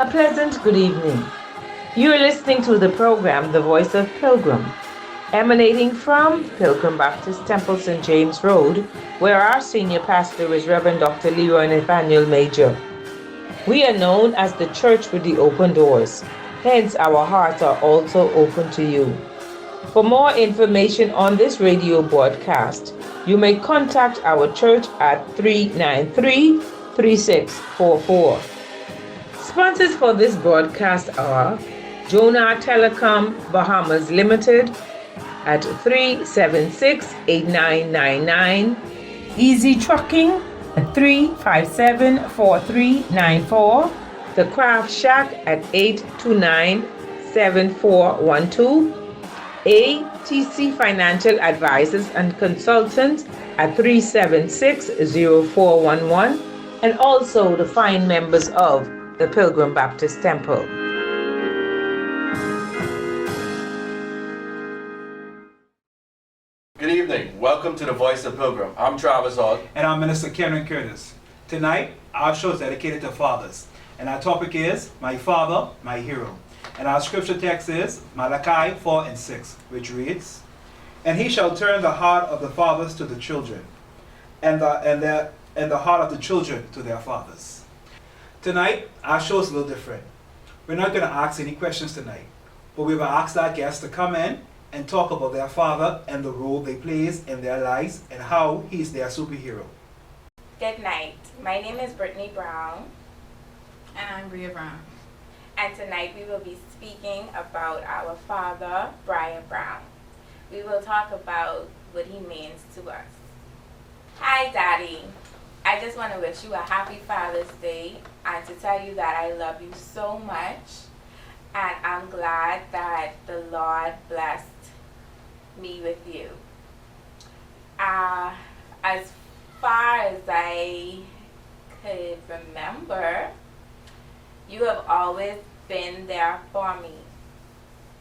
pleasant good evening. You are listening to the program The Voice of Pilgrim, emanating from Pilgrim Baptist Temple, St. James Road, where our senior pastor is Reverend Dr. Leroy Nathaniel Major. We are known as the Church with the Open Doors, hence our hearts are also open to you. For more information on this radio broadcast, you may contact our church at 393-3644. Sponsors for this broadcast are Jonah Telecom Bahamas Limited at 376-8999, Easy Trucking at 357-4394, The Craft Shack at 829-7412, ATC Financial Advisors and Consultants at 376-0411, and also the fine members of the Pilgrim Baptist Temple. Good evening. Welcome to the Voice of Pilgrim. I'm Travis Hall. And I'm Minister Karen Curtis. Tonight, our show is dedicated to fathers. And our topic is, My Father, My Hero. And our scripture text is Malachi 4:6, which reads, And he shall turn the heart of the fathers to the children, and the heart of the children to their fathers. Tonight, our show is a little different. We're not going to ask any questions tonight, but we will ask our guests to come in and talk about their father and the role they plays in their lives and how he's their superhero. Good night. My name is Brittany Brown. And I'm Bria Brown. And tonight we will be speaking about our father, Brian Brown. We will talk about what he means to us. Hi, Daddy. I just want to wish you a happy Father's Day and to tell you that I love you so much. And I'm glad that the Lord blessed me with you. As far as I could remember, you have always been there for me.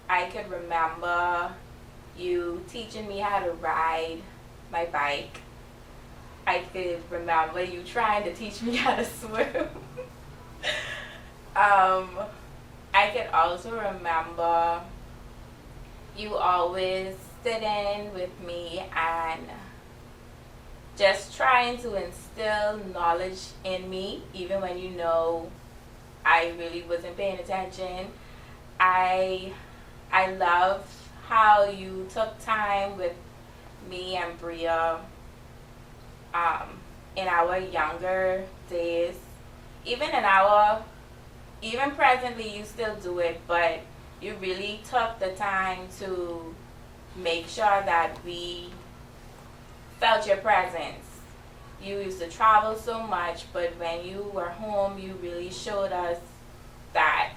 I could remember you teaching me how to ride my bike. I could remember you trying to teach me how to swim. I could also remember you always sitting with me and just trying to instill knowledge in me, even when you know I really wasn't paying attention. I love how you took time with me and Bria in our younger days. Even presently you still do it, but you really took the time to make sure that we felt your presence. You used to travel so much, but when you were home, you really showed us that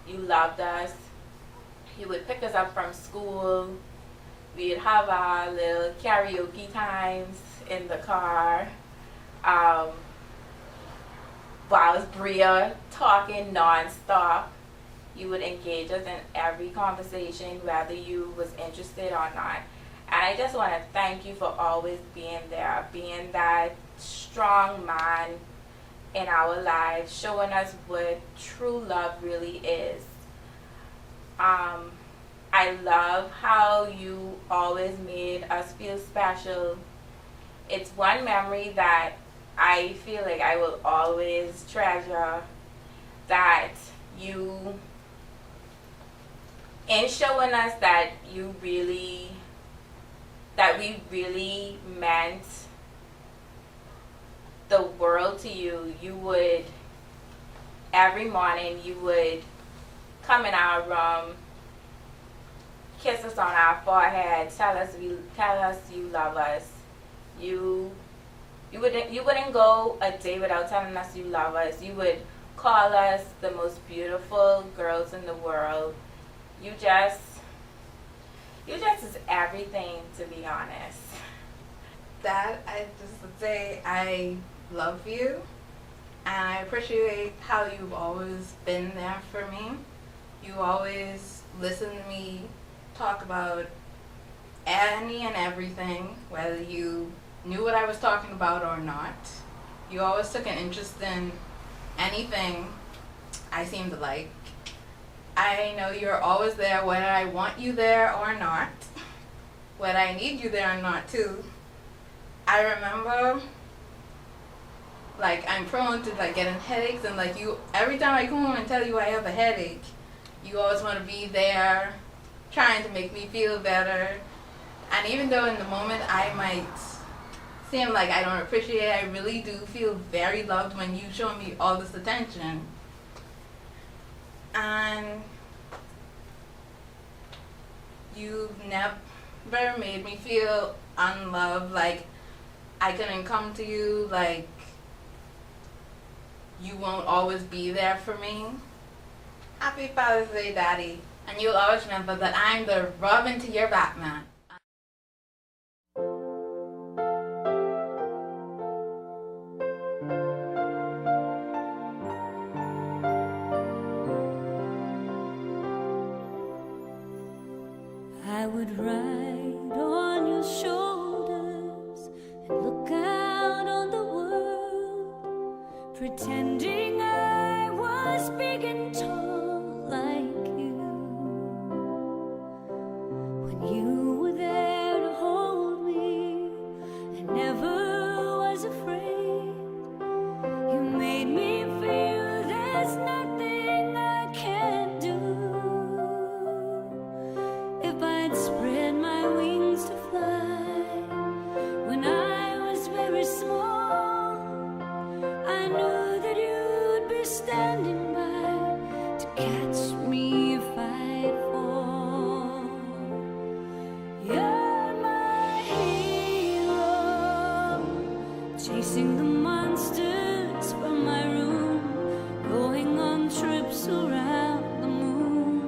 you loved us. You would pick us up from school. We'd have our little karaoke times in the car. While Bria talking non-stop, you would engage us in every conversation, whether you was interested or not. And I just want to thank you for always being there, being that strong man in our lives, showing us what true love really is. I love how you always made us feel special. It's one memory that I feel like I will always treasure, that you, in showing us that we really meant the world to you. You would, every morning, you would come in our room, kiss us on our forehead, tell us you love us. You wouldn't go a day without telling us you love us. You would call us the most beautiful girls in the world. You just is everything, to be honest. Dad, I just would say I love you, and I appreciate how you've always been there for me. You always listen to me talk about any and everything, whether you knew what I was talking about or not. You always took an interest in anything I seem to like. I know you're always there whether I want you there or not. Whether I need you there or not too. I remember, like, I'm prone to like getting headaches, and like you, every time I come home and tell you I have a headache, you always want to be there, trying to make me feel better. And even though in the moment I might seem like I don't appreciate it, I really do feel very loved when you show me all this attention. And you've never made me feel unloved, like I couldn't come to you, like you won't always be there for me. Happy Father's Day, Daddy. And you'll always remember that I'm the Robin to your Batman. I would ride on your shoulders and look out on the world, pretending I was big and tall like you. When you were there to hold me, I never was afraid. You made me feel there's nothing I can't do. If I'd spread my wings to fly when I was very small, I knew that you'd be standing by to catch me if I'd fall. You're my hero, chasing the monsters from my room, going on trips around the moon.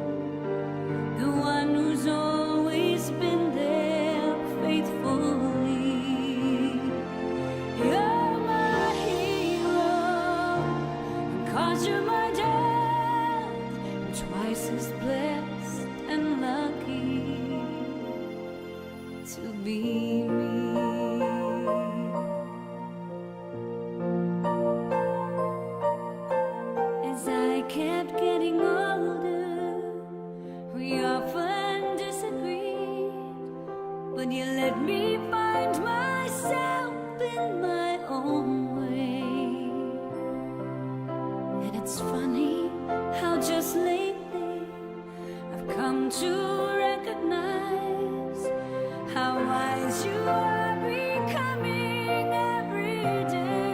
The one who's always been there faithfully. You're my hero, and 'cause you're my dad, I'm twice as blessed and lucky to be me. As I kept getting older, we often disagreed, but you let me find myself in my own way. And it's funny how just lately I've come to recognize how wise you are becoming every day.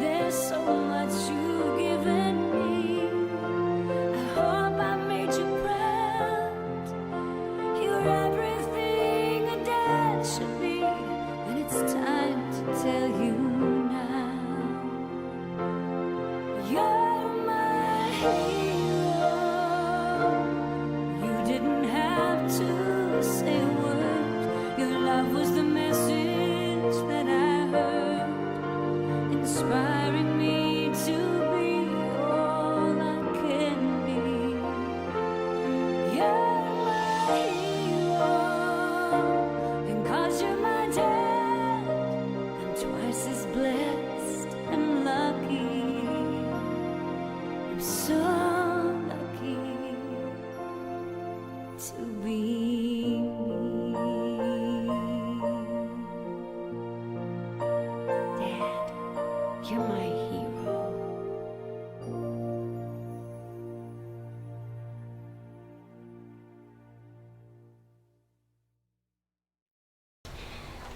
There's so much you've given me. I hope I made you proud. You're everything a dad should be, and it's time to tell you now. You're my hero. You didn't have to say a word. Your love was the message that I heard, inspiring me to be all I can be. You're my hero, and 'cause you're my dad, I'm twice as blessed and lucky. I'm so lucky to be me. Dad, you're my hero.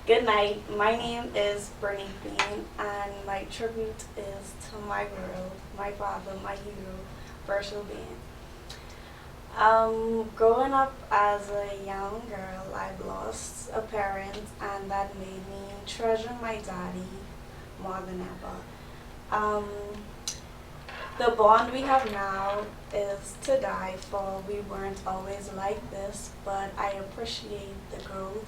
Good night. My name is Bernie Bean, and my tribute is to my world, my father, my hero, Virtual Bean. Growing up as a young girl, I've lost a parent, and that made me treasure my daddy more than ever. The bond we have now is to die for. We weren't always like this, but I appreciate the growth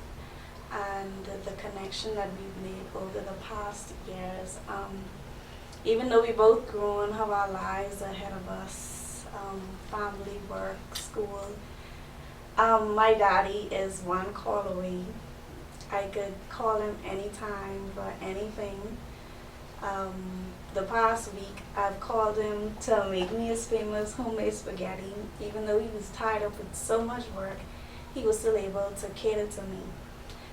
and the connection that we've made over the past years. Even though we both grew and have our lives ahead of us, family, work, school, my daddy is one call away. I could call him anytime for anything. the past week, I've called him to make me his famous homemade spaghetti. Even though he was tied up with so much work, he was still able to cater to me.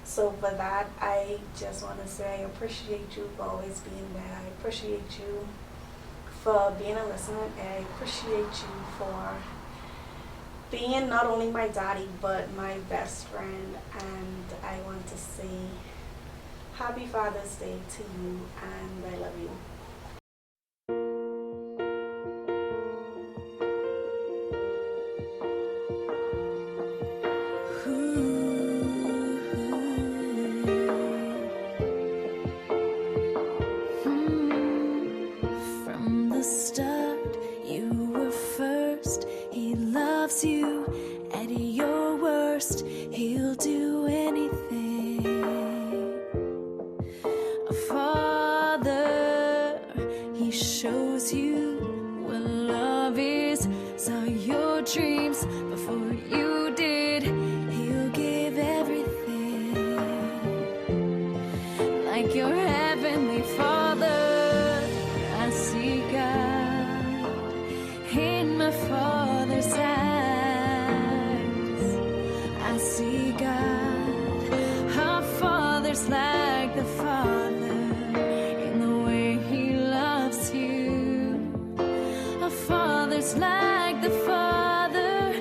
So for that, I just want to say I appreciate you for always being there. I appreciate you for being a listener. I appreciate you for being not only my daddy, but my best friend. And I want to say Happy Father's Day to you, and I love you. From the start, you were first. He loves you at your worst. He'll do anything. A father, he shows you what love is. Saw your dreams before you did. He'll give everything. Like your heavenly Father, I see God in my Father's eyes. I see God. Our Father's like the Father in the way He loves you. Our Father's like the Father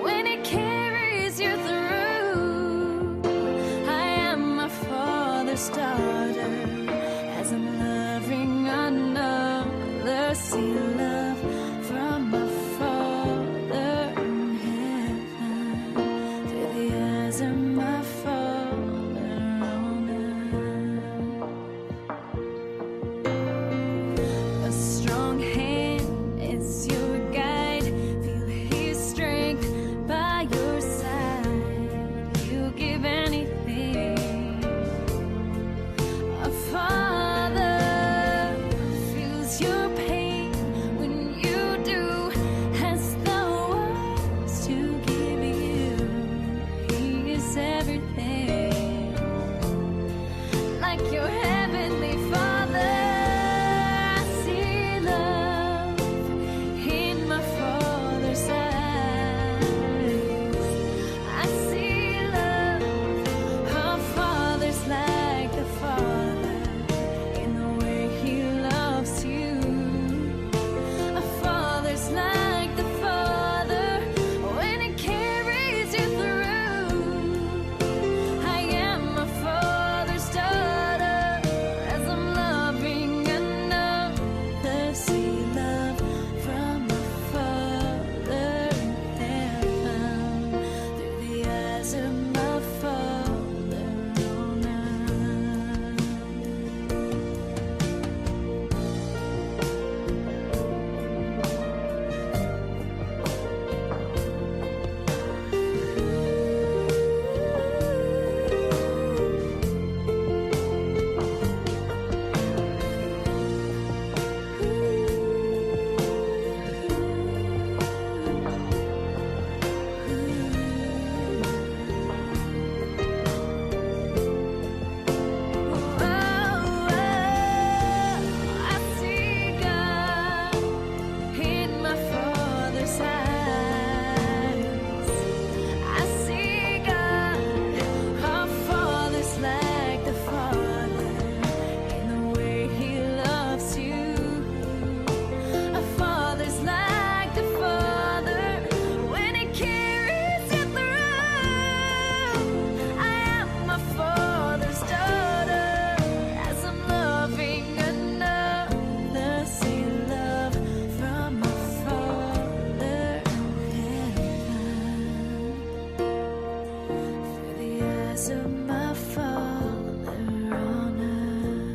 when He carries you through. I am my Father's daughter as I'm loving another. See love from my Father in heaven through the eyes of my Father on earth. A strong hand is your guide. Feel His strength by your side. He'll give anything. A father feels your pain when you do has the words to give you. He is everything. Like your heavenly Father, I see love in my Father's eyes. I see love. Our Father's like the Father in the way He loves you. Our Father's like the Father when He carries you through. I am my Father's daughter as I'm loving another. See love from my Father in heaven through the eyes of my Father on earth. I see God in my Father's eyes. I see God. Our Father's like the Father in the way He loves you. Our Father's like the Father when He carries you through. I am my Father's daughter as I'm loving another. See love from my Father in heaven through the eyes of my Father on earth.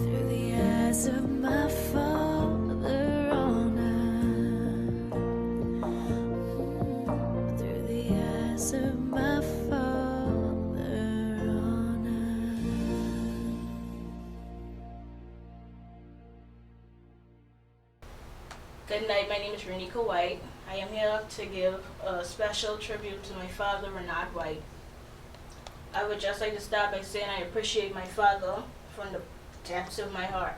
Through the eyes of my Father on earth. Through the eyes of my Father on earth. Good night, my name is Renika White. I am here to give a special tribute to my father, Renard White. I would just like to start by saying I appreciate my father from the depths of my heart.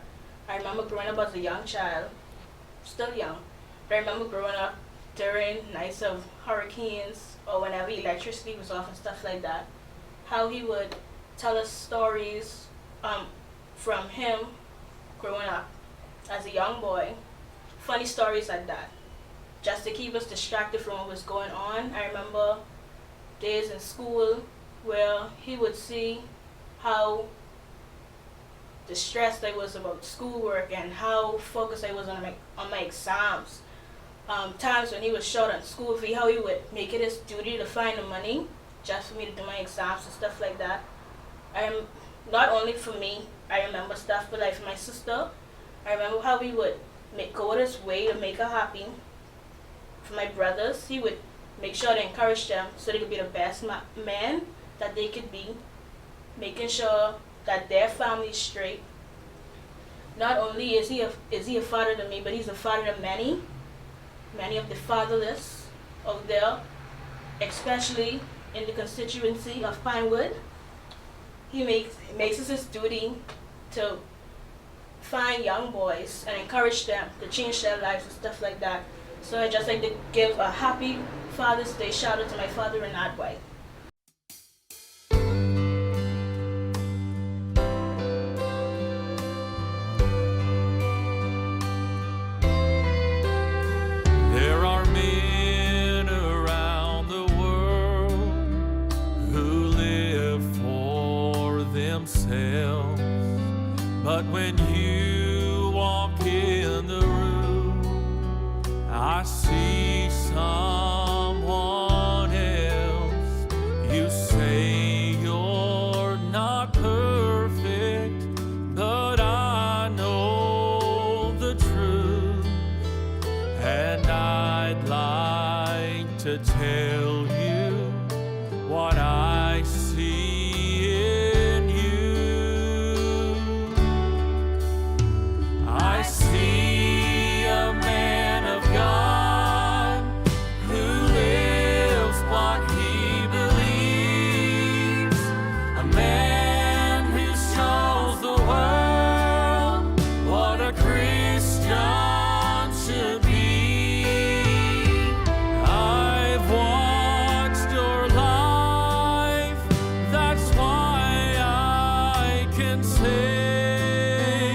I remember growing up as a young child, still young, but I remember growing up during nights of hurricanes or whenever electricity was off and stuff like that, how he would tell us stories from him growing up as a young boy, funny stories like that, just to keep us distracted from what was going on. I remember days in school where he would see how distressed I was about schoolwork and how focused I was on my exams. Times when he was short on school fee, how he would make it his duty to find the money just for me to do my exams and stuff like that. Not only for me, I remember stuff, but like for my sister, I remember how he would go out his way to make her happy. For my brothers, he would make sure to encourage them so they could be the best man that they could be, making sure that their family is straight. Not only is he a father to me, but he's a father to many of the fatherless out there, especially in the constituency of Pinewood. He makes it his duty to find young boys and encourage them to change their lives and stuff like that. So I just like to give a happy Father's Day shout out to my father in Adwai. There are men around the world who live for themselves, but when you walk in the room, I see someone else. You say you're not perfect, but I know the truth, and I'd like to tell you what I see in you. I see a man of God who lives what he believes, a man who shows the world what a Christian should be. I've watched your life, that's why I can say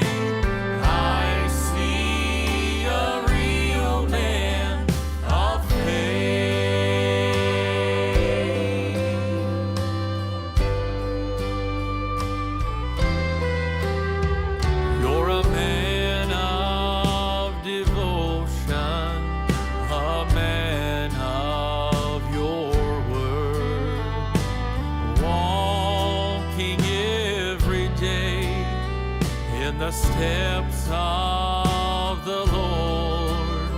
I see a real man of faith. You're a man of devotion, a man of your word, walking every day in the steps of the Lord.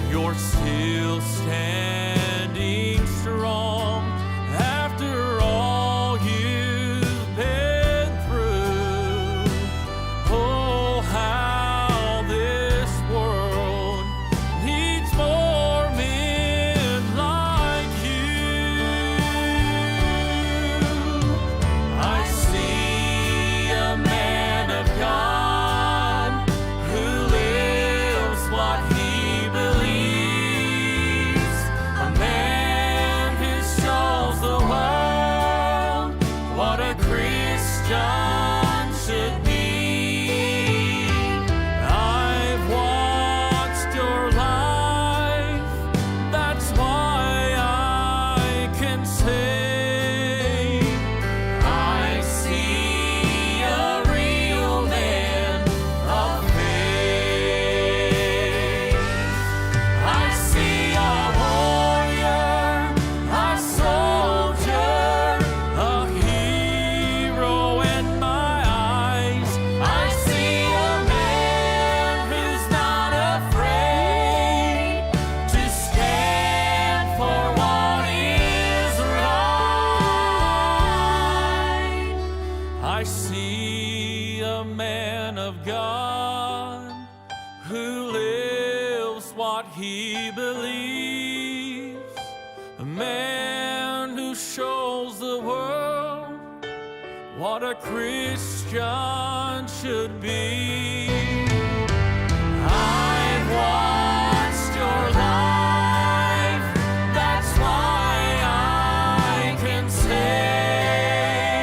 You're still standing strong after all you've been through. Oh, how this world needs more men like you. I see a man of God who lives what he believes, a what a Christian should be. I've watched your life, that's why I can say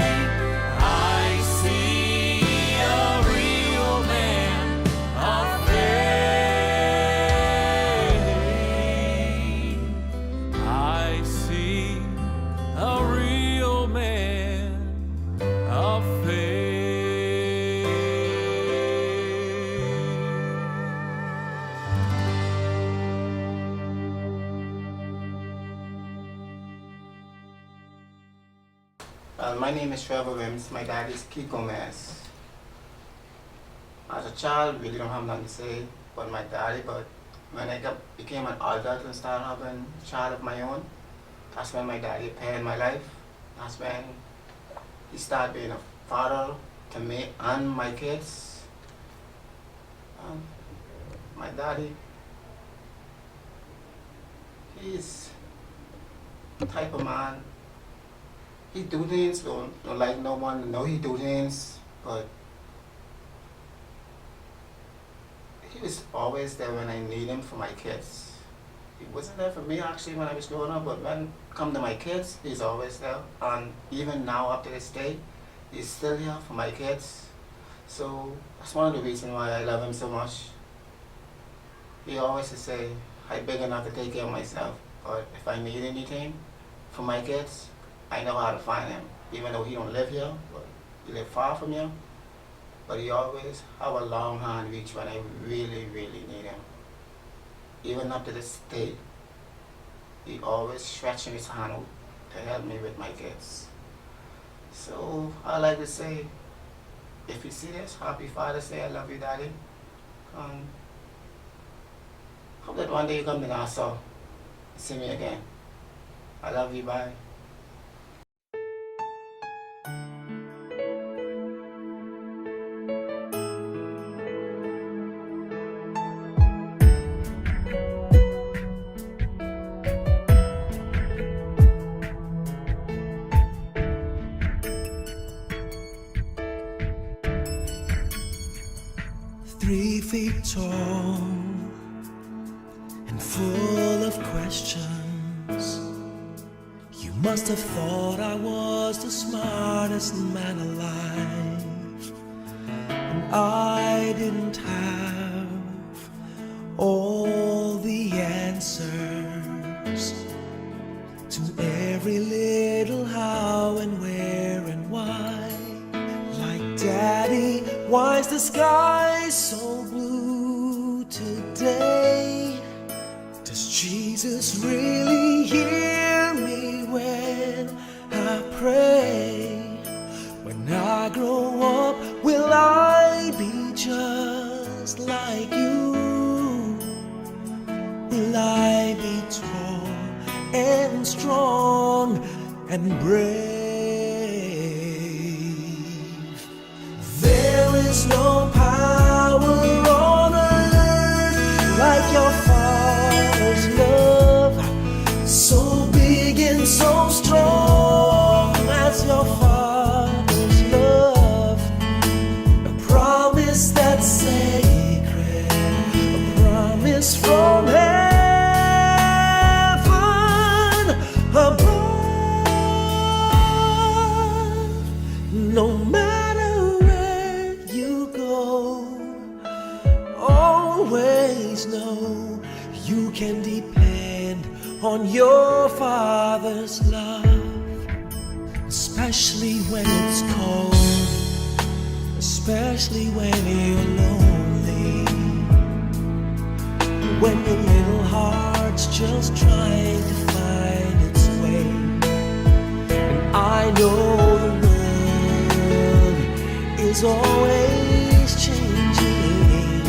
I see a real man of faith. I see a real man of faith. My name is Trevor Wims. My dad is Keith Gomez. As a child, really don't have nothing to say about my daddy, but when I became an adult and started having a child of my own, that's when my daddy appeared in my life. That's when he started being a father to me and my kids. My daddy, he's the type of man, he do things, don't like no one to know he do things, but he was always there when I need him for my kids. He wasn't there for me actually when I was growing up, but when it come to my kids, he's always there. And even now up to this day, he's still here for my kids. So that's one of the reasons why I love him so much. He always say, I'm big enough to take care of myself, but if I need anything for my kids, I know how to find him. Even though he don't live here, but he live far from here, but he always have a long hand reach when I really, really need him. Even up to this day, he always stretching his hand out to help me with my kids. So I like to say, if you see this, happy Father's Day, I love you, Daddy. Hope that one day you come to Nassau and see me again. I love you, bye. Tall and full of questions. You must have thought I was the smartest man alive, and I didn't have all the answers to every little how and where and why. Like Daddy, why's the sky so blue today? Does Jesus really hear me when I pray? When I grow up, will I be just like you? Will I be tall and strong and brave? There is no power on earth like your Father's love, so big and so strong as your Father's love. A promise that's sacred, a promise from heaven above. No matter where you go, always know you can depend on your Father's love, especially when it's cold, especially when you're lonely, when your little heart's just trying to find its way. And I know the world is always changing,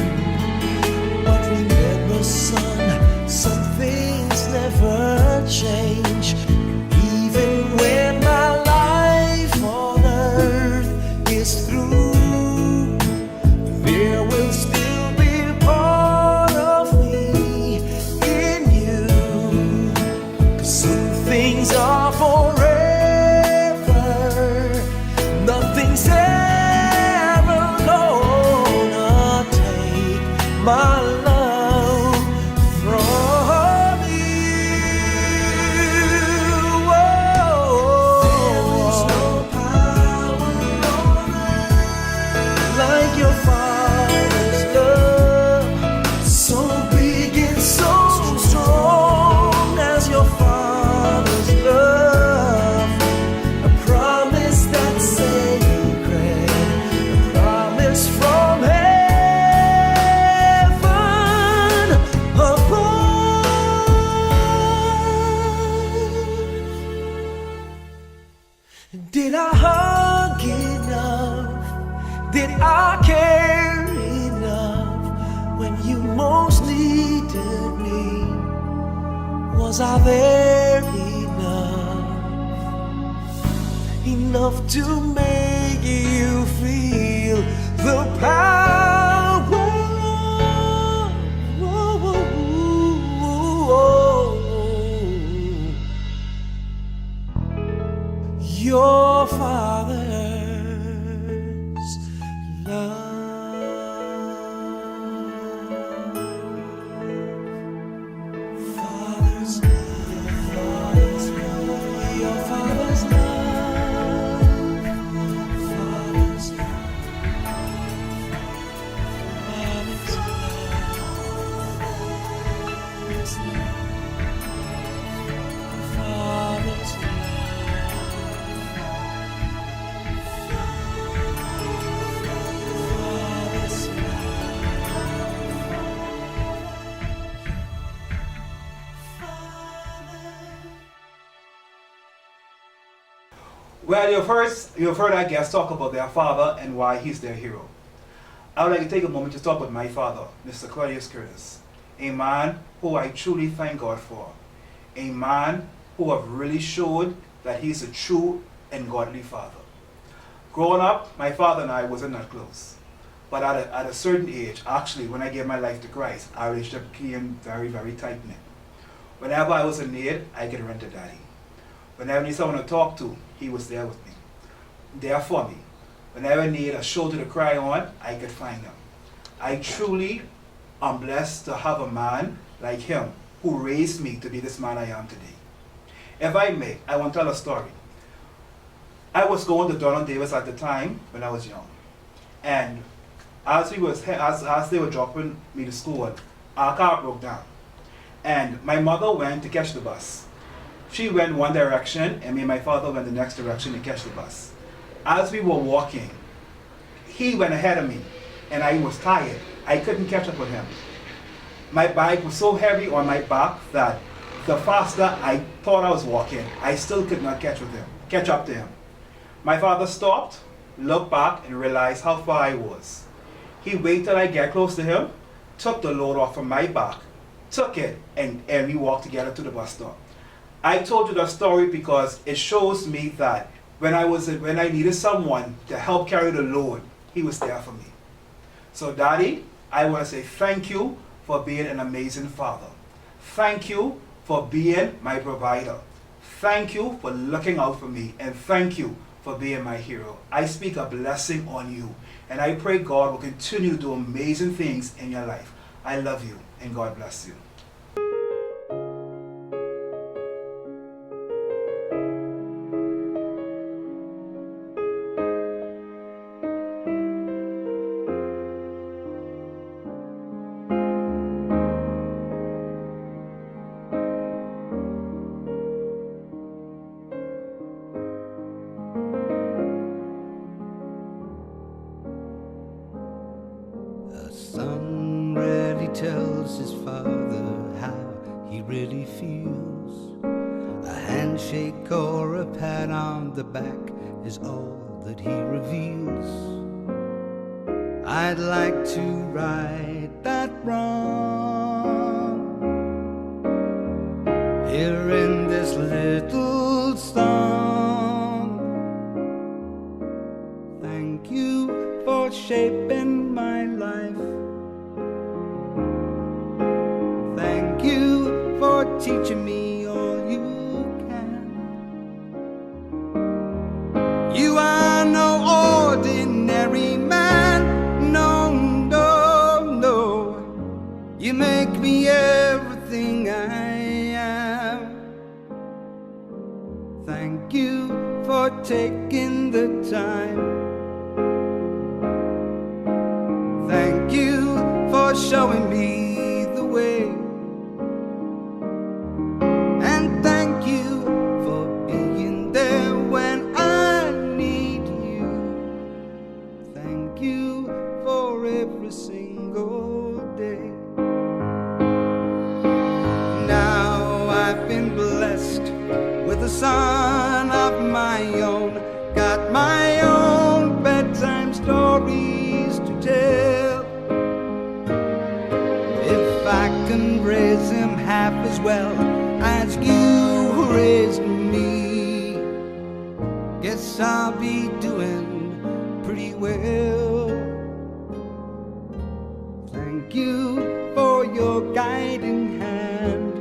but remember, son, some things never change. Even when my life on earth is through, there will still be a part of me in you. 'Cause some things are forever, nothing Did I hug enough? Did I care enough when you most needed me? Was I there enough to make you feel the power? Your father's love. Father's love. Your father's love. Father's love. Father's love. Father's love. Well, you've heard our guests talk about their father and why he's their hero. I would like to take a moment to talk about my father, Mr. Claudius Curtis, a man who I truly thank God for, a man who have really showed that he's a true and godly father. Growing up, my father and I wasn't that close, but at a certain age, actually, when I gave my life to Christ, our relationship became very, very tight-knit. Whenever I was in need, I could run to Daddy. Whenever I need someone to talk to, he was there with me, there for me. Whenever I need a shoulder to cry on, I could find him. I truly am blessed to have a man like him who raised me to be this man I am today. If I may, I want to tell a story. I was going to Donald Davis at the time when I was young. And as they were dropping me to school, our car broke down. And my mother went to catch the bus. She went one direction, and me and my father went the next direction to catch the bus. As we were walking, he went ahead of me, and I was tired. I couldn't catch up with him. My bike was so heavy on my back that the faster I thought I was walking, I still could not catch up to him. My father stopped, looked back, and realized how far I was. He waited till I get close to him, took the load off from my back, took it, and we walked together to the bus stop. I told you that story because it shows me that when I needed someone to help carry the load, he was there for me. So Daddy, I want to say thank you for being an amazing father. Thank you for being my provider. Thank you for looking out for me, and thank you for being my hero. I speak a blessing on you, and I pray God will continue to do amazing things in your life. I love you, and God bless you. Son rarely tells his father how he really feels. A handshake or a pat on the back is all that he reveals. I'd like to right that wrong here in this little song. Thank you for shaping my life. Thank you for teaching me all you can. You are no ordinary man. No, no, no. You make me everything I am. Thank you for taking the time. Thank you for showing me the way. And thank you for being there when I need you. Thank you for every single day. Now I've been been blessed with a son of my own. Got my own bedtime stories to tell. If I can raise him half as well as you who raised me, guess I'll be doing pretty well. Thank you for your guiding hand.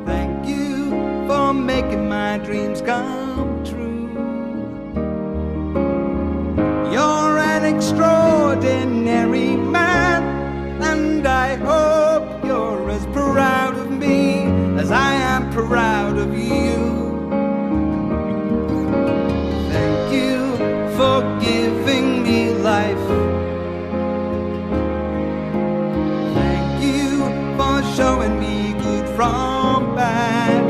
Thank you for making my dreams come true. You're an extraordinary man, and I hope you're as proud of me as I am proud of you. Thank you for giving me life. Thank you for showing me good from bad.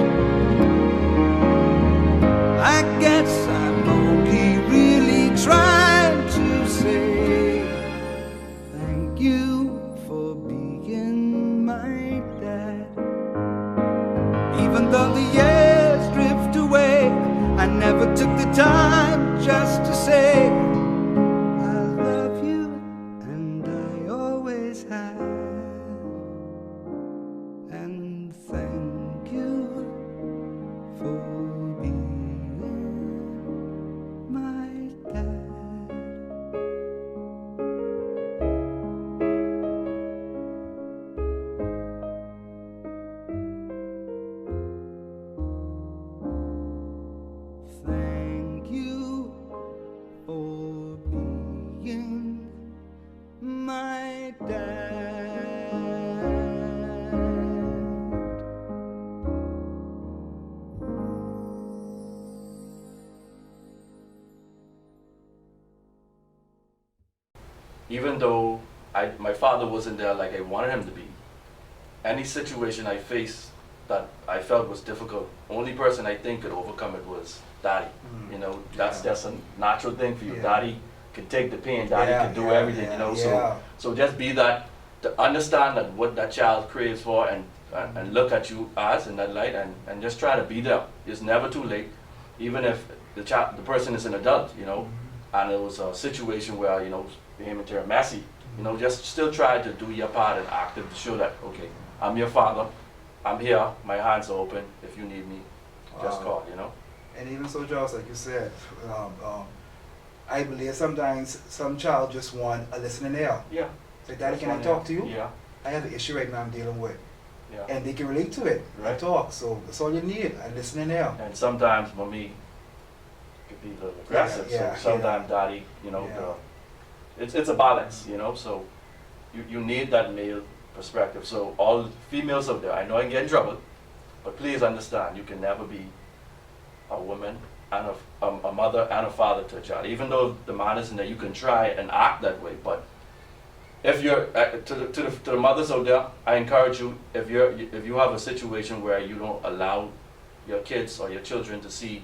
I guess I'm only really trying to say thank you for being my dad. Even though the years drift away, I never took the time just to say I love you, and I always have. And thank you for being my dad. Thank you for being my dad. Even though my father wasn't there like I wanted him to be, any situation I faced that I felt was difficult, only person I think could overcome it was Daddy. You know, that's just a natural thing for you. Yeah. Daddy can take the pain, Daddy can do everything, you know. Yeah. So just be that, to understand that what that child craves for, and look at you as in that light, and just try to be there. It's never too late, even if the person is an adult, you know, and it was a situation where, you know, became into messy, you know, just still try to do your part and active to show that, okay, I'm your father, I'm here, my hands are open, if you need me, just call, you know. And even so, Charles, like you said, I believe sometimes some child just want a listening ear. Yeah. Say, Daddy, can I talk to you? Yeah. I have an issue right now I'm dealing with. Yeah. And they can relate to it. Right. And talk. So that's all you need, a listening ear. And sometimes mommy could be a little aggressive, Yeah, so sometimes Daddy, you know, it's a balance, you know, so you need that male perspective. So all females out there, I know I get in trouble, but please understand, you can never be a woman and a mother and a father to a child. Even though the man isn't there, you can try and act that way. But if you're to the mothers out there, I encourage you, if you have a situation where you don't allow your kids or your children to see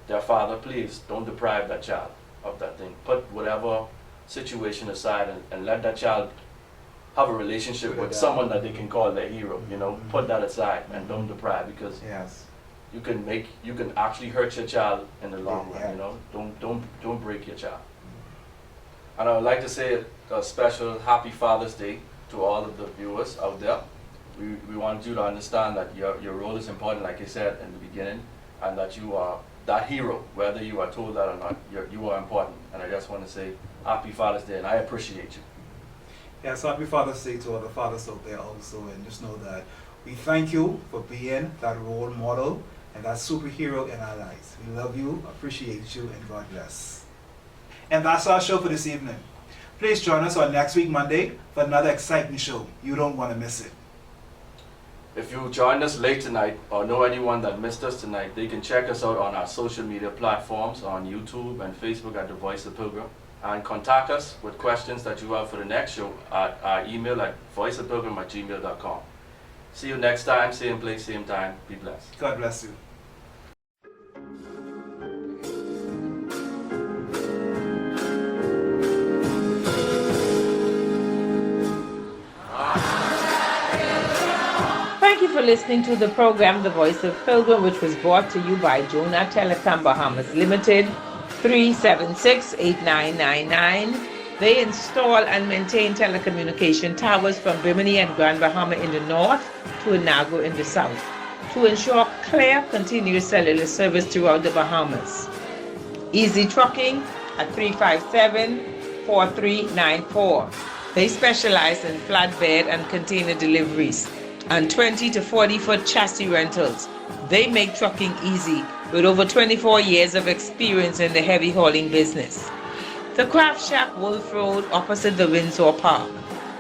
their father, please don't deprive that child of that thing. Put whatever situation aside and let that child have a relationship with someone that they can call their hero. You know, put that aside and don't deprive, because you can actually hurt your child in the long run. You know, don't break your child. And I would like to say a special happy Father's Day to all of the viewers out there. We want you to understand that your role is important, like I said in the beginning, and that you are that hero, whether you are told that or not. You are important, and I just want to say happy Father's Day, and I appreciate you. Yes, happy Father's Day to all the fathers out there also, and just know that we thank you for being that role model and that superhero in our lives. We love you, appreciate you, and God bless. And that's our show for this evening. Please join us on next week, Monday, for another exciting show. You don't want to miss it. If you joined us late tonight or know anyone that missed us tonight, they can check us out on our social media platforms on YouTube and Facebook at The Voice of Pilgrim, and contact us with questions that you have for the next show at our email at voiceofpilgrim@gmail.com. See you next time, same place, same time. Be blessed. God bless you. Thank you for listening to the program The Voice of Pilgrim, which was brought to you by Jonah Telecom Bahamas Limited, 376-8999. They install and maintain telecommunication towers from Bimini and Grand Bahama in the north to Inago in the south to ensure clear, continuous cellular service throughout the Bahamas. Easy Trucking at 357-4394. They specialize in flatbed and container deliveries and 20 to 40-foot chassis rentals. They make trucking easy with over 24 years of experience in the heavy hauling business. The Craft Shack, Wolf Road, opposite the Windsor Park,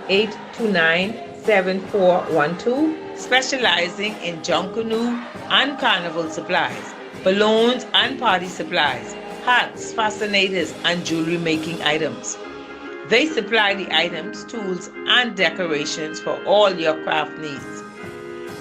829-7412, specializing in junk canoe and carnival supplies, balloons and party supplies, hats, fascinators, and jewelry making items. They supply the items, tools, and decorations for all your craft needs.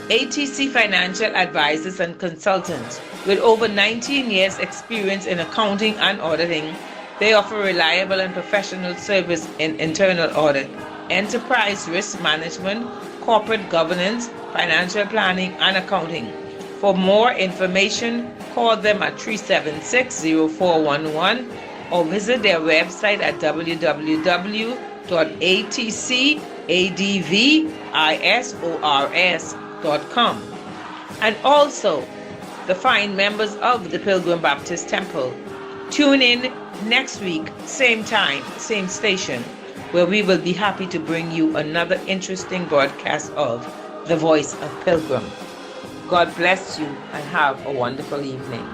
ATC Financial Advisors and Consultants, with over 19 years experience in accounting and auditing, they offer reliable and professional service in internal audit, enterprise risk management, corporate governance, financial planning, and accounting. For more information, call them at 376-0411 or visit their website at www.atcadvisors.com. And also, the fine members of the Pilgrim Baptist Temple, tune in next week, same time, same station, where we will be happy to bring you another interesting broadcast of The Voice of Pilgrim. God bless you and have a wonderful evening.